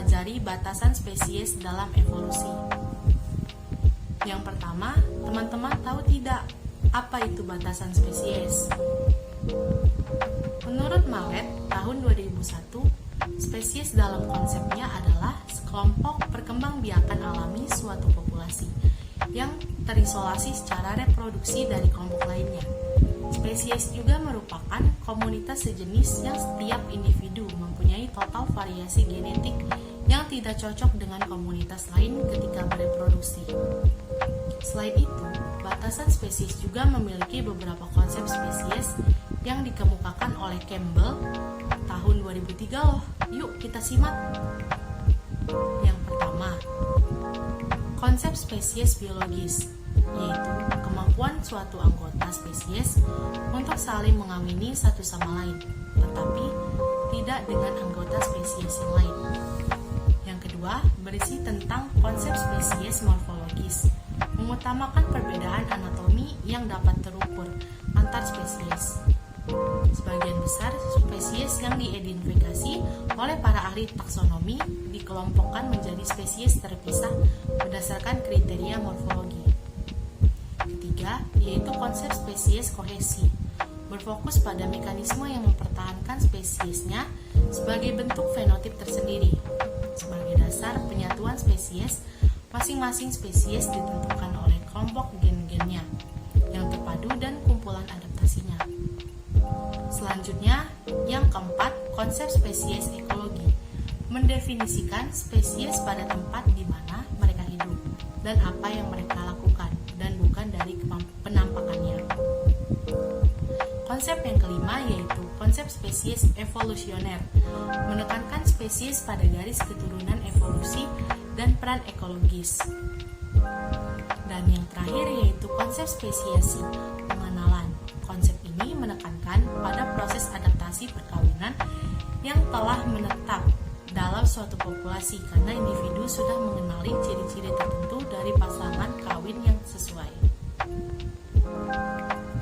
mempelajari batasan spesies dalam evolusi. Yang pertama, teman-teman tahu tidak apa itu batasan spesies? Menurut Mallet tahun 2001, spesies dalam konsepnya adalah sekelompok perkembangbiakan alami suatu populasi yang terisolasi secara reproduksi dari kelompok lainnya. Spesies juga merupakan komunitas sejenis yang setiap individu mempunyai total variasi genetik yang tidak cocok dengan komunitas lain ketika bereproduksi. Selain itu, batasan spesies juga memiliki beberapa konsep spesies yang dikemukakan oleh Campbell tahun 2003 loh. Yuk kita simak. Yang pertama, konsep spesies biologis, yaitu kemampuan suatu anggota spesies untuk saling mengawini satu sama lain, tetapi tidak dengan anggota spesies yang lain. Yang kedua, berisi tentang konsep spesies morfologis, mengutamakan perbedaan anatomi yang dapat terukur antar spesies. Sebagian besar spesies yang diidentifikasi oleh para ahli taksonomi dikelompokkan menjadi spesies terpisah berdasarkan kriteria morfologi. Ketiga, yaitu konsep spesies kohesi, berfokus pada mekanisme yang mempertahankan spesiesnya sebagai bentuk fenotip tersendiri. Sebagai dasar penyatuan spesies, masing-masing spesies ditentukan oleh kelompok gen-gennya yang terpadu dan kumpulan adaptasinya. Selanjutnya, yang keempat, konsep spesies ekologi, mendefinisikan spesies pada tempat di mana mereka hidup dan apa yang mereka lakukan, dan bukan dari penampakannya. Konsep yang kelima yaitu konsep spesies evolusioner, menekankan spesies pada garis keturunan evolusi dan peran ekologis. Dan yang terakhir yaitu konsep spesiasi, pengenalan. Konsep ini menekankan pada proses adaptasi perkawinan yang telah menetap dalam suatu populasi karena individu sudah mengenali ciri-ciri tertentu dari pasangan kawin yang sesuai.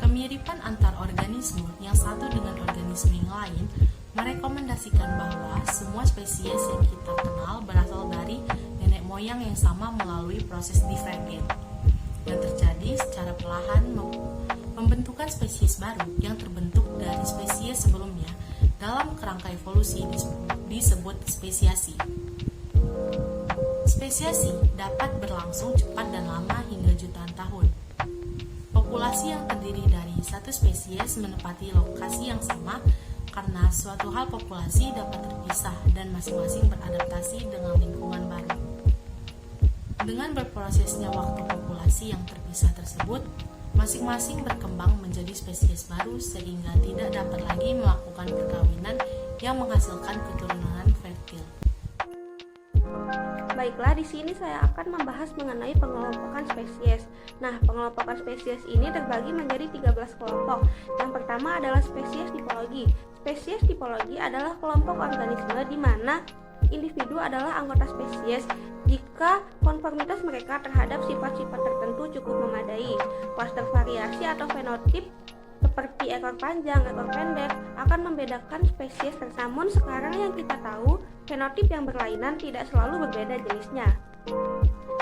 Kemiripan antar organisme yang satu dengan organisme yang lain merekomendasikan bahwa semua spesies yang kita kenal berasal dari nenek moyang yang sama melalui proses divergen yang terjadi secara perlahan membentukkan spesies baru yang terbentuk dari spesies sebelumnya. Dalam kerangka evolusi disebut spesiasi. Spesiasi dapat berlangsung cepat dan lama hingga jutaan tahun. Populasi yang terdiri dari satu spesies menempati lokasi yang sama karena suatu hal populasi dapat terpisah dan masing-masing beradaptasi dengan lingkungan baru. Dengan berprosesnya waktu populasi yang terpisah tersebut, masing-masing berkembang menjadi spesies baru sehingga tidak dapat lagi melakukan perkawinan yang menghasilkan keturunan fertil. Baiklah, di sini saya akan membahas mengenai pengelompokan spesies. Nah, pengelompokan spesies ini terbagi menjadi 13 kelompok. Yang pertama adalah spesies tipologi. Spesies tipologi adalah kelompok organisme di mana individu adalah anggota spesies jika konformitas mereka terhadap sifat-sifat tertentu cukup memadai. Klaster variasi atau fenotip seperti ekor panjang, ekor pendek akan membedakan spesies. Namun sekarang yang kita tahu, fenotip yang berlainan tidak selalu berbeda jenisnya.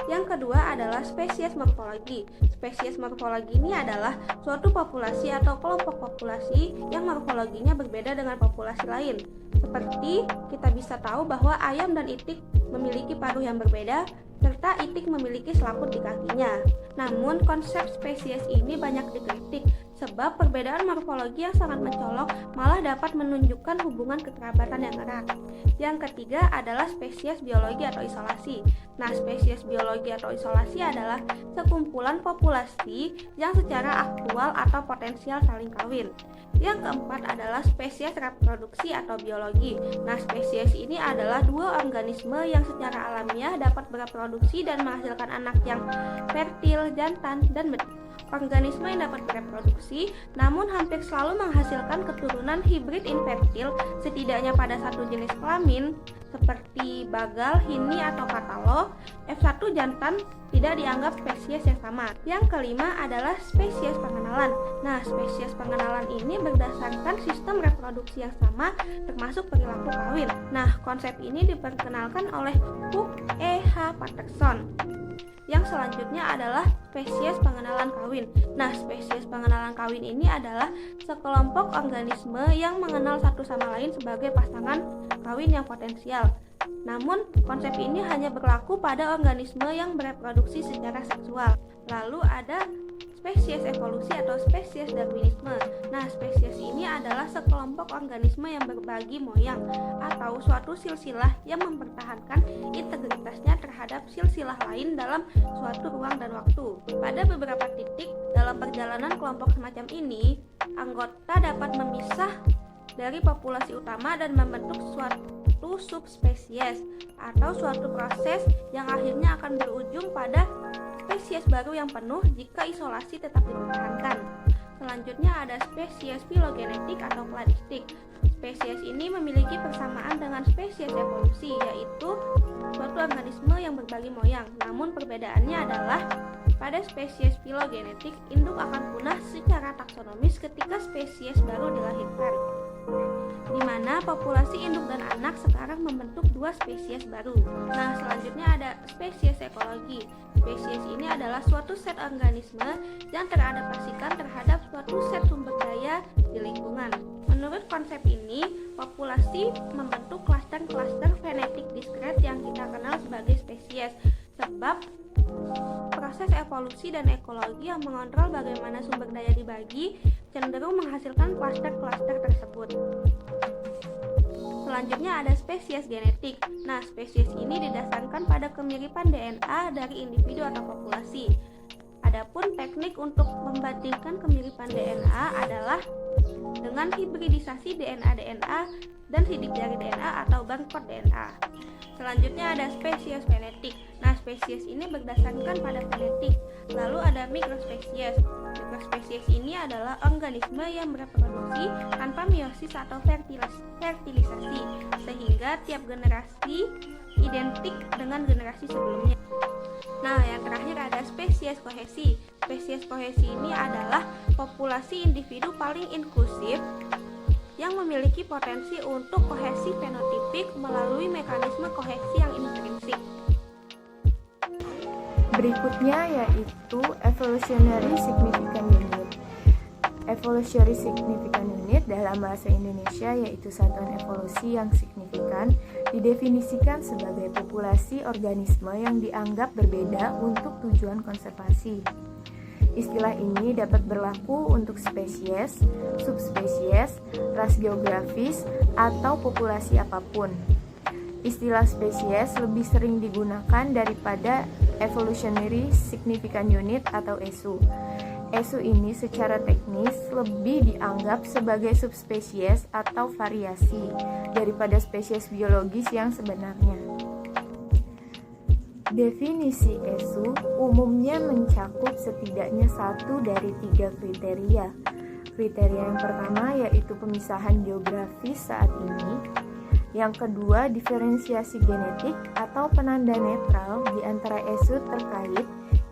Yang kedua adalah spesies morfologi. Spesies morfologi ini adalah suatu populasi atau kelompok populasi yang morfologinya berbeda dengan populasi lain. Seperti kita bisa tahu bahwa ayam dan itik memiliki paruh yang berbeda, serta itik memiliki selaput di kakinya. Namun konsep spesies ini banyak dikritik sebab perbedaan morfologi yang sangat mencolok malah dapat menunjukkan hubungan kekerabatan yang erat. Yang ketiga adalah spesies biologi atau isolasi. Nah, spesies biologi atau isolasi adalah sekumpulan populasi yang secara aktual atau potensial saling kawin. Yang keempat adalah spesies reproduksi atau biologi. Nah, spesies ini adalah dua organisme yang secara alamiah dapat bereproduksi dan menghasilkan anak yang fertil, jantan, dan betina. organisme yang dapat bereproduksi, namun hampir selalu menghasilkan keturunan hibrid infertil setidaknya pada satu jenis kelamin, seperti bagal, hini, atau katalo. F1 jantan tidak dianggap spesies yang sama. Yang kelima adalah spesies pengenalan. Nah, spesies pengenalan ini berdasarkan sistem reproduksi yang sama, termasuk perilaku kawin. Nah, konsep ini diperkenalkan oleh Hook E. H. Patterson. Yang selanjutnya adalah spesies pengenalan kawin. Nah, spesies pengenalan kawin ini adalah sekelompok organisme yang mengenal satu sama lain sebagai pasangan kawin yang potensial. Namun, konsep ini hanya berlaku pada organisme yang bereproduksi secara seksual. Lalu ada spesies evolusi atau spesies darwinisme. Nah, spesies ini adalah sekelompok organisme yang berbagi moyang atau suatu silsilah yang mempertahankan integritasnya terhadap silsilah lain dalam suatu ruang dan waktu. Pada beberapa titik dalam perjalanan kelompok semacam ini, anggota dapat memisah dari populasi utama dan membentuk suatu subspesies atau suatu proses yang akhirnya akan berujung pada spesies baru yang penuh jika isolasi tetap dipertahankan. Selanjutnya ada spesies filogenetik atau kladistik. Spesies ini memiliki persamaan dengan spesies evolusi, yaitu suatu organisme yang berbagi moyang. Namun perbedaannya adalah pada spesies filogenetik, induk akan punah secara taksonomis ketika spesies baru dilahirkan, di mana populasi induk dan anak sekarang membentuk dua spesies baru. Nah, selanjutnya ada spesies ekologi. Spesies ini adalah suatu set organisme yang teradaptasikan terhadap suatu set sumber daya di lingkungan. Menurut konsep ini, populasi membentuk klaster-klaster fenetik diskret yang kita kenal sebagai spesies, sebab proses evolusi dan ekologi yang mengontrol bagaimana sumber daya dibagi cenderung menghasilkan klaster-klaster tersebut. Selanjutnya ada spesies genetik. Nah, spesies ini didasarkan pada kemiripan DNA dari individu atau populasi. Adapun teknik untuk membandingkan kemiripan DNA adalah dengan hibridisasi DNA dan sidik jari DNA atau barcode DNA. Selanjutnya ada spesies fenetik. Nah, spesies ini berdasarkan pada fenetik. Lalu ada mikrospesies. Mikrospesies ini adalah organisme yang bereproduksi tanpa meiosis atau fertilisasi, sehingga tiap generasi identik dengan generasi sebelumnya. Nah, yang terakhir ada spesies kohesi. Spesies kohesi ini adalah populasi individu paling inklusif yang memiliki potensi untuk kohesi fenotipik melalui mekanisme kohesi yang intrinsik. Berikutnya yaitu Evolutionary Significant Unit. Evolutionary Significant Unit dalam bahasa Indonesia yaitu satuan evolusi yang signifikan, didefinisikan sebagai populasi organisme yang dianggap berbeda untuk tujuan konservasi. Istilah ini dapat berlaku untuk spesies, subspesies, ras geografis, atau populasi apapun. Istilah spesies lebih sering digunakan daripada Evolutionary Significant Unit atau ESU. ESU ini secara teknis lebih dianggap sebagai subspesies atau variasi daripada spesies biologis yang sebenarnya. Definisi ESU umumnya mencakup setidaknya 1 dari 3 kriteria. Kriteria yang pertama yaitu pemisahan geografis saat ini. Yang kedua, diferensiasi genetik atau penanda netral di antara ESU terkait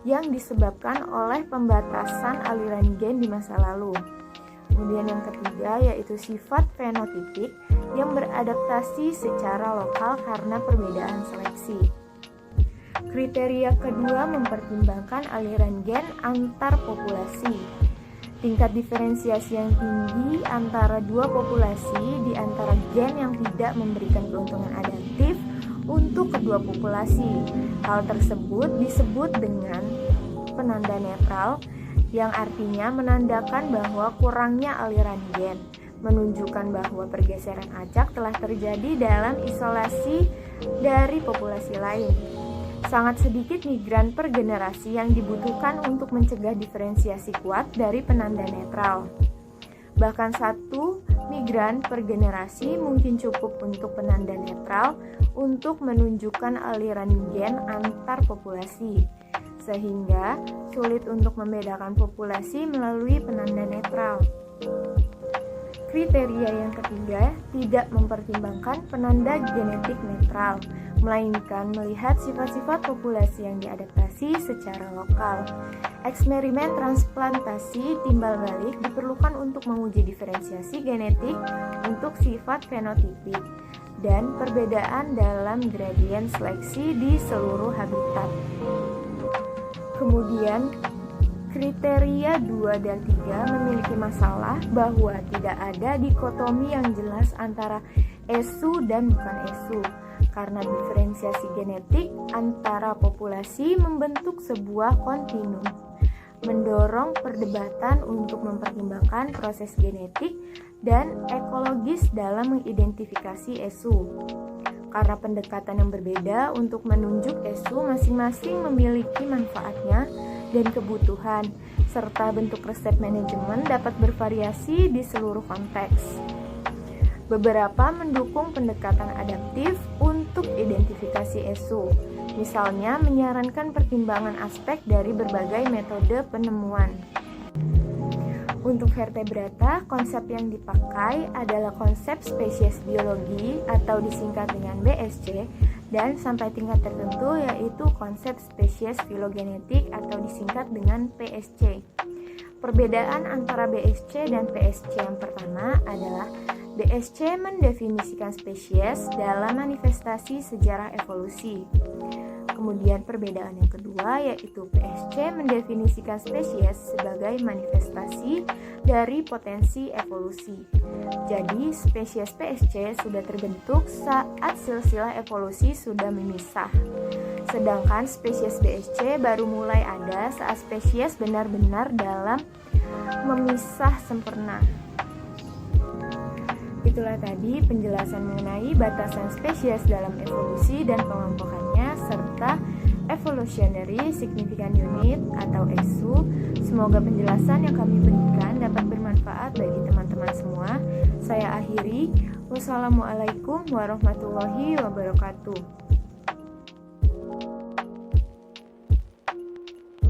yang disebabkan oleh pembatasan aliran gen di masa lalu. Kemudian yang ketiga yaitu sifat fenotipik yang beradaptasi secara lokal karena perbedaan seleksi. Kriteria kedua mempertimbangkan aliran gen antar populasi. Tingkat diferensiasi yang tinggi antara dua populasi di antara gen yang tidak memberikan keuntungan adaptif untuk kedua populasi. Hal tersebut disebut dengan penanda netral, yang artinya menandakan bahwa kurangnya aliran gen, menunjukkan bahwa pergeseran acak telah terjadi dalam isolasi dari populasi lain. Sangat sedikit migran per generasi yang dibutuhkan untuk mencegah diferensiasi kuat dari penanda netral. Bahkan 1 migran per generasi mungkin cukup untuk penanda netral untuk menunjukkan aliran gen antar populasi. sehingga sulit untuk membedakan populasi melalui penanda netral. Kriteria yang ketiga, tidak mempertimbangkan penanda genetik netral, melainkan melihat sifat-sifat populasi yang diadaptasi secara lokal. Eksperimen transplantasi timbal balik diperlukan untuk menguji diferensiasi genetik untuk sifat fenotipik dan perbedaan dalam gradien seleksi di seluruh habitat. Kemudian, kriteria 2 dan 3 memiliki masalah bahwa tidak ada dikotomi yang jelas antara ESU dan bukan ESU, karena diferensiasi genetik antara populasi membentuk sebuah kontinum, mendorong perdebatan untuk mempertimbangkan proses genetik dan ekologis dalam mengidentifikasi ESU. Karena pendekatan yang berbeda untuk menunjuk ESU masing-masing memiliki manfaatnya dan kebutuhan, serta bentuk resep manajemen dapat bervariasi di seluruh konteks. Beberapa mendukung pendekatan adaptif untuk identifikasi ESU, misalnya menyarankan pertimbangan aspek dari berbagai metode penemuan. Untuk vertebrata, konsep yang dipakai adalah konsep spesies biologi atau disingkat dengan BSC, dan sampai tingkat tertentu yaitu konsep spesies filogenetik atau disingkat dengan PSC. Perbedaan antara BSC dan PSC yang pertama adalah BSC mendefinisikan spesies dalam manifestasi sejarah evolusi. Kemudian perbedaan yang kedua yaitu PSC mendefinisikan spesies sebagai manifestasi dari potensi evolusi. Jadi spesies PSC sudah terbentuk saat silsilah evolusi sudah memisah. Sedangkan spesies BSC baru mulai ada saat spesies benar-benar dalam memisah sempurna. Itulah tadi penjelasan mengenai batasan spesies dalam evolusi dan pengelompokannya serta Evolutionary Significant Unit atau ESU. Semoga penjelasan yang kami berikan dapat bermanfaat bagi teman-teman semua. Saya akhiri. Wassalamualaikum warahmatullahi wabarakatuh.